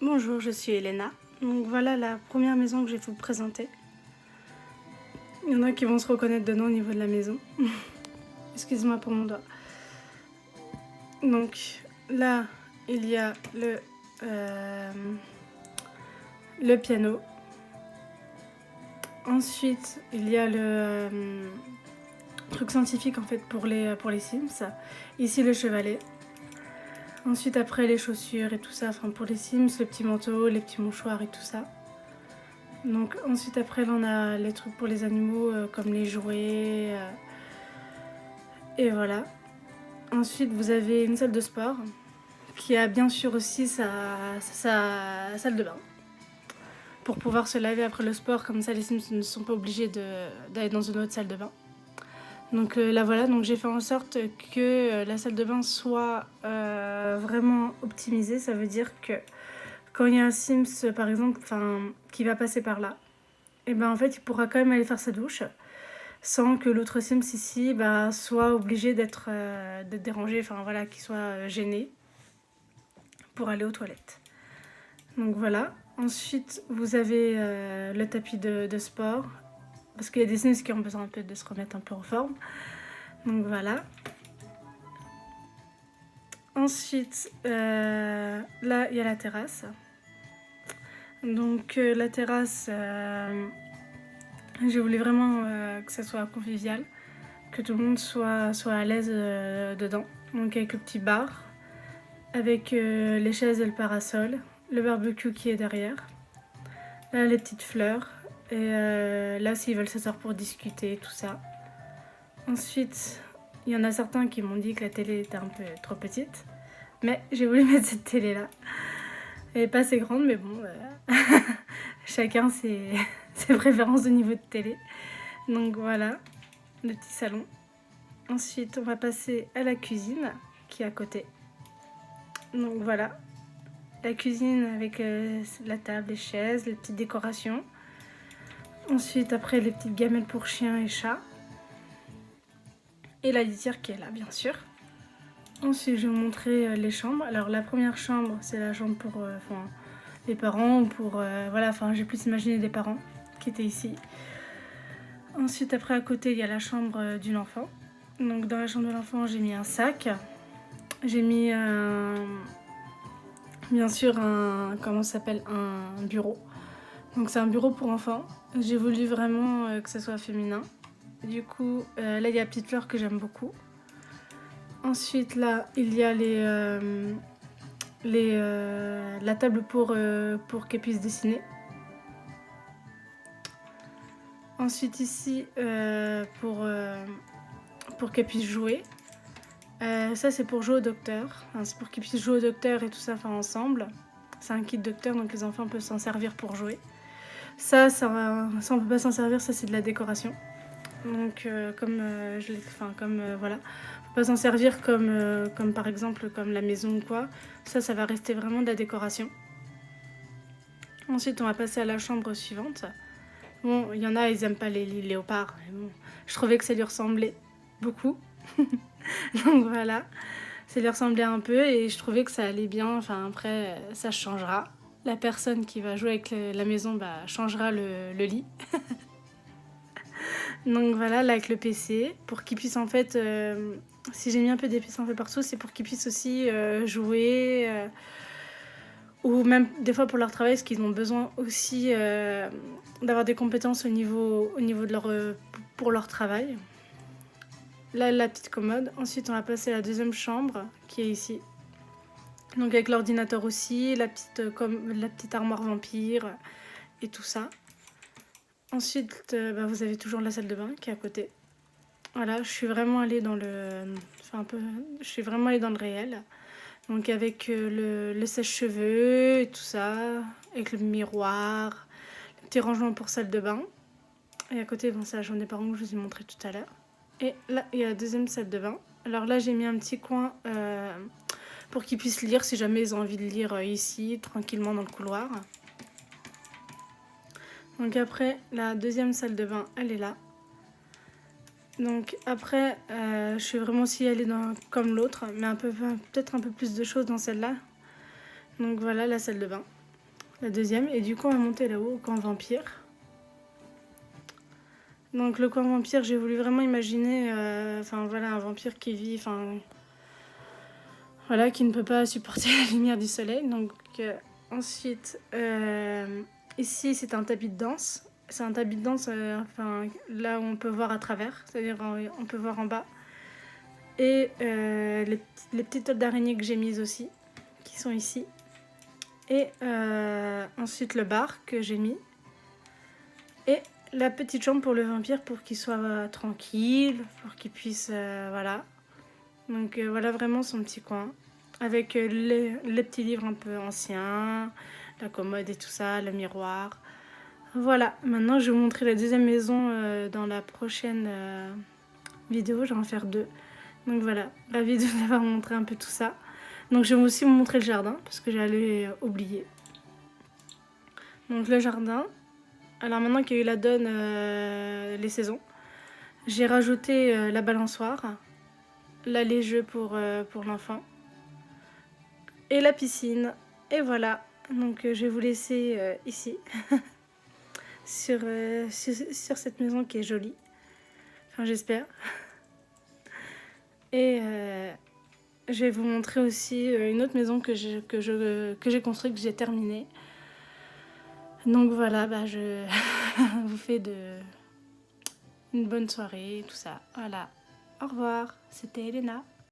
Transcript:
Bonjour, je suis Elena. Donc voilà la première maison que je vais vous présenter. Il y en a qui vont se reconnaître dedans au niveau de la maison. Excuse-moi pour mon doigt. Donc là, il y a le piano. Ensuite, il y a le truc scientifique en fait pour les Sims. Ici le chevalet. Ensuite après les chaussures et tout ça, enfin pour les Sims, le petit manteau, les petits mouchoirs et tout ça. Donc ensuite après là on a les trucs pour les animaux comme les jouets et voilà. Ensuite vous avez une salle de sport qui a bien sûr aussi sa salle de bain pour pouvoir se laver après le sport, comme ça les Sims ne sont pas obligés d'aller dans une autre salle de bain. Donc là voilà, donc j'ai fait en sorte que la salle de bain soit vraiment optimisée. Ça veut dire que quand il y a un Sims par exemple qui va passer par là, et ben en fait il pourra quand même aller faire sa douche sans que l'autre Sims ici soit obligé d'être dérangé, enfin voilà, qu'il soit gêné pour aller aux toilettes. Donc voilà. Ensuite vous avez le tapis de sport, parce qu'il y a des Sims qui ont besoin un peu de se remettre un peu en forme. Donc voilà. Ensuite, là, il y a la terrasse. Donc la terrasse, j'ai voulu vraiment que ça soit convivial, que tout le monde soit à l'aise dedans. Donc avec le petit bar, avec les chaises et le parasol, le barbecue qui est derrière. Là, les petites fleurs. Et là, s'ils veulent s'asseoir pour discuter, tout ça. Ensuite, il y en a certains qui m'ont dit que la télé était un peu trop petite. Mais j'ai voulu mettre cette télé-là. Elle n'est pas assez grande, mais bon, chacun ses préférences au niveau de télé. Donc voilà, le petit salon. Ensuite, on va passer à la cuisine, qui est à côté. Donc voilà, la cuisine avec la table, les chaises, les petites décorations. Ensuite, après, les petites gamelles pour chiens et chats. Et la litière qui est là, bien sûr. Ensuite, je vais vous montrer les chambres. Alors, la première chambre, c'est la chambre pour les parents, ou pour... voilà, enfin, j'ai plus imaginé des parents qui étaient ici. Ensuite, après, à côté, il y a la chambre d'une enfant. Donc, dans la chambre de l'enfant, j'ai mis un sac. J'ai mis, bien sûr, comment ça s'appelle, un bureau. Donc, c'est un bureau pour enfants. J'ai voulu vraiment que ça soit féminin. Du coup, là, il y a la petite fleur que j'aime beaucoup. Ensuite, là, il y a la table pour qu'elle puisse dessiner. Ensuite, ici, pour qu'elle puisse jouer. Ça, c'est pour jouer au docteur. Enfin, c'est pour qu'ils puissent jouer au docteur et tout ça ensemble. C'est un kit docteur, donc les enfants peuvent s'en servir pour jouer. Ça on peut pas s'en servir, ça c'est de la décoration. Donc voilà, on peut pas s'en servir comme par exemple comme la maison ou quoi. Ça va rester vraiment de la décoration. Ensuite on va passer à la chambre suivante. Bon, il y en a, ils aiment pas les lits léopards, mais bon, je trouvais que ça lui ressemblait beaucoup. Donc voilà, ça lui ressemblait un peu et je trouvais que ça allait bien. Enfin après, ça changera. La personne qui va jouer avec la maison changera le lit. Donc voilà, là avec le PC, pour qu'ils puissent en fait, si j'ai mis un peu d'épices un peu partout, c'est pour qu'ils puissent aussi jouer, ou même des fois pour leur travail, parce qu'ils ont besoin aussi d'avoir des compétences au niveau de pour leur travail. Là, la petite commode. Ensuite, on va passer à la deuxième chambre, qui est ici. Donc avec l'ordinateur aussi, la petite armoire vampire et tout ça. Ensuite, vous avez toujours la salle de bain qui est à côté. Voilà, je suis vraiment allée dans le réel. Donc avec le sèche-cheveux et tout ça, avec le miroir, le petit rangement pour salle de bain. Et à côté, c'est la chambre des parents que je vous ai montré tout à l'heure. Et là, il y a la deuxième salle de bain. Alors là, j'ai mis un petit coin pour qu'ils puissent lire si jamais ils ont envie de lire ici, tranquillement dans le couloir. Donc après, la deuxième salle de bain, elle est là. Donc après, je suis vraiment aussi allée comme l'autre, mais peut-être un peu plus de choses dans celle-là. Donc voilà la salle de bain. la deuxième. Et du coup, on va monter là-haut au camp vampire. Donc le camp vampire, j'ai voulu vraiment imaginer, voilà, un vampire qui vit, voilà, qui ne peut pas supporter la lumière du soleil. Donc ensuite, ici c'est un tapis de danse. C'est un tapis de danse, là où on peut voir à travers, c'est-à-dire on peut voir en bas. Et les petites toiles d'araignée que j'ai mises aussi, qui sont ici. Et ensuite le bar que j'ai mis. Et la petite chambre pour le vampire pour qu'il soit tranquille, pour qu'il puisse, voilà. Donc voilà vraiment son petit coin. Avec les petits livres un peu anciens, la commode et tout ça, le miroir. Voilà, maintenant je vais vous montrer la deuxième maison dans la prochaine vidéo, je vais en faire 2. Donc voilà, ravie de vous avoir montré un peu tout ça. Donc je vais aussi vous montrer le jardin, parce que j'allais oublier. Donc le jardin, alors maintenant qu'il y a eu la donne, les saisons, j'ai rajouté la balançoire, l'allée-jeu pour l'enfant, et la piscine. Et voilà, donc je vais vous laisser ici, sur cette maison qui est jolie. Enfin j'espère. Et je vais vous montrer aussi une autre maison que j'ai construite, que j'ai terminée. Donc voilà, je vous fais une bonne soirée, tout ça. Voilà. Au revoir, c'était Elena.